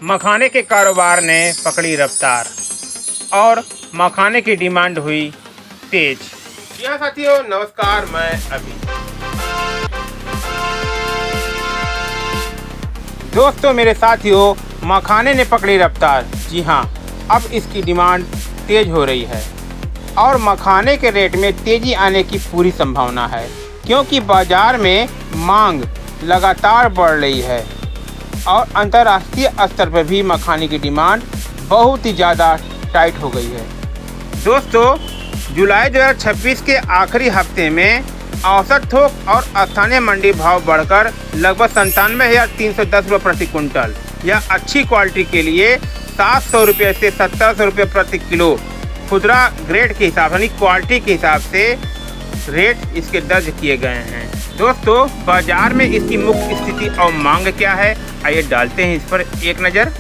मखाने के कारोबार ने पकड़ी रफ्तार और मखाने की डिमांड हुई तेज। जी हाँ साथियों, नमस्कार, मैं अभी। दोस्तों मेरे साथियों, मखाने ने पकड़ी रफ्तार। जी हाँ, अब इसकी डिमांड तेज हो रही है और मखाने के रेट में तेजी आने की पूरी संभावना है, क्योंकि बाजार में मांग लगातार बढ़ रही है और अंतर्राष्ट्रीय स्तर पर भी मखाने की डिमांड बहुत ही ज़्यादा टाइट हो गई है। दोस्तों, जुलाई 2026 के आखिरी हफ्ते में औसत थोक और स्थानीय मंडी भाव बढ़कर लगभग 97,310 रुपये प्रति कुंटल या अच्छी क्वालिटी के लिए 700 रुपये से 1700 रुपये प्रति किलो खुदरा ग्रेड के हिसाब यानी क्वालिटी के हिसाब से रेट इसके दर्ज किए गए हैं। दोस्तों, बाजार में इसकी मुख्य स्थिति और मांग क्या है, आइए डालते हैं इस पर एक नज़र।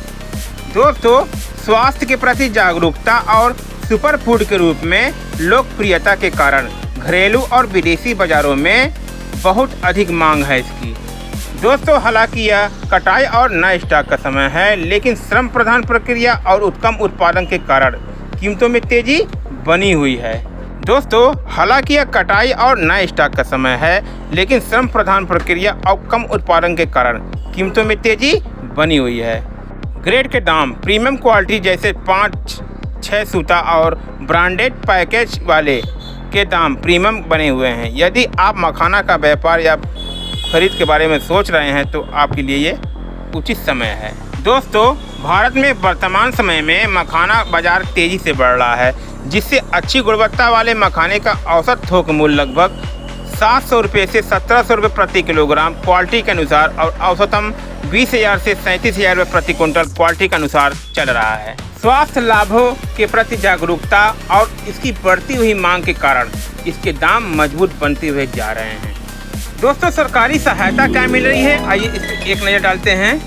दोस्तों, स्वास्थ्य के प्रति जागरूकता और सुपर फूड के रूप में लोकप्रियता के कारण घरेलू और विदेशी बाजारों में बहुत अधिक मांग है इसकी। दोस्तों, हालांकि यह कटाई और नए स्टॉक का समय है, लेकिन श्रम प्रधान प्रक्रिया और उत्तम उत्पादन के कारण कीमतों में तेजी बनी हुई है। दोस्तों, हालांकि यह कटाई और नए स्टॉक का समय है, लेकिन श्रम प्रधान प्रक्रिया और कम उत्पादन के कारण कीमतों में तेजी बनी हुई है। ग्रेड के दाम प्रीमियम क्वालिटी जैसे 5-6 सूता और ब्रांडेड पैकेज वाले के दाम प्रीमियम बने हुए हैं। यदि आप मखाना का व्यापार या खरीद के बारे में सोच रहे हैं तो आपके लिए ये उचित समय है। दोस्तों, भारत में वर्तमान समय में मखाना बाजार तेज़ी से बढ़ रहा है, जिससे अच्छी गुणवत्ता वाले मखाने का औसत थोक मूल्य लगभग 700 रुपये से 1700 रुपये प्रति किलोग्राम क्वालिटी के अनुसार और औसतम 20,000 से 37,000 रुपये प्रति कुंटल क्वालिटी के अनुसार चल रहा है। स्वास्थ्य लाभों के प्रति जागरूकता और इसकी बढ़ती हुई मांग के कारण इसके दाम मजबूत बनते हुए जा रहे हैं। दोस्तों, सरकारी सहायता क्या मिल रही है, आइए इस पर एक नज़र डालते हैं।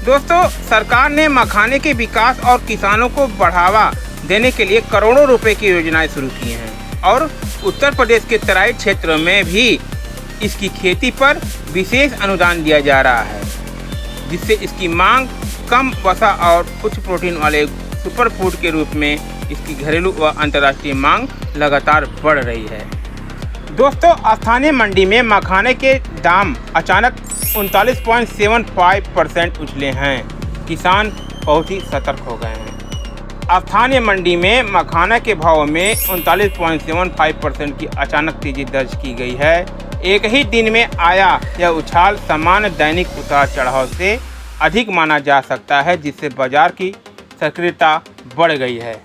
दोस्तों, सरकार ने मखाने के विकास और किसानों को बढ़ावा देने के लिए करोड़ों रुपए की योजनाएं शुरू की हैं और उत्तर प्रदेश के तराई क्षेत्रों में भी इसकी खेती पर विशेष अनुदान दिया जा रहा है, जिससे इसकी मांग कम वसा और उच्च प्रोटीन वाले सुपर फूड के रूप में इसकी घरेलू व अंतर्राष्ट्रीय मांग लगातार बढ़ रही है। दोस्तों, स्थानीय मंडी में मखाने के दाम अचानक 39.75% उछले हैं। किसान बहुत ही सतर्क हो गए हैं। स्थानीय मंडी में मखाना के भाव में 39.75% की अचानक तेजी दर्ज की गई है। एक ही दिन में आया यह उछाल सामान्य दैनिक उतार चढ़ाव से अधिक माना जा सकता है, जिससे बाजार की सक्रियता बढ़ गई है।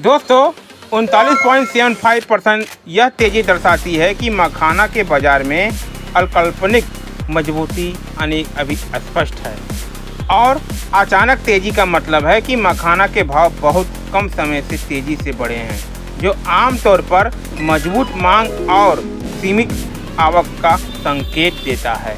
दोस्तों, 39.75% यह तेजी दर्शाती है कि मखाना के बाजार में अल्पकालिक मजबूती आनी अभी स्पष्ट है और अचानक तेजी का मतलब है कि मखाना के भाव बहुत कम समय से तेजी से बढ़े हैं, जो आमतौर पर मजबूत मांग और सीमित आवक का संकेत देता है।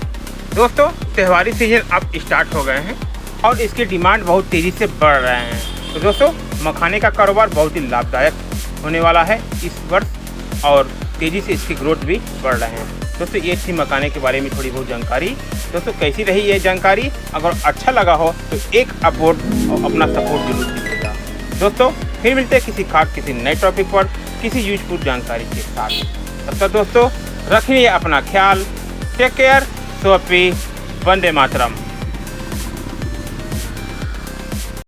दोस्तों, त्योहारी सीजन अब स्टार्ट हो गए हैं और इसकी डिमांड बहुत तेज़ी से बढ़ रहे हैं। तो दोस्तों, मखाने का कारोबार बहुत ही लाभदायक होने वाला है इस वर्ष और तेज़ी से इसकी ग्रोथ भी बढ़ रहे हैं। दोस्तों, ये थी मखाने के बारे में थोड़ी बहुत जानकारी। दोस्तों, कैसी रही ये जानकारी? अगर अच्छा लगा हो तो एक अपवोट और अपना सपोर्ट जरूर दीजिएगा। दोस्तों, फिर मिलते हैं किसी नए टॉपिक पर किसी यूजफुल जानकारी के साथ। तब तक दोस्तों, रखिए अपना ख्याल। Take care. सोपी। वंदे मातरम।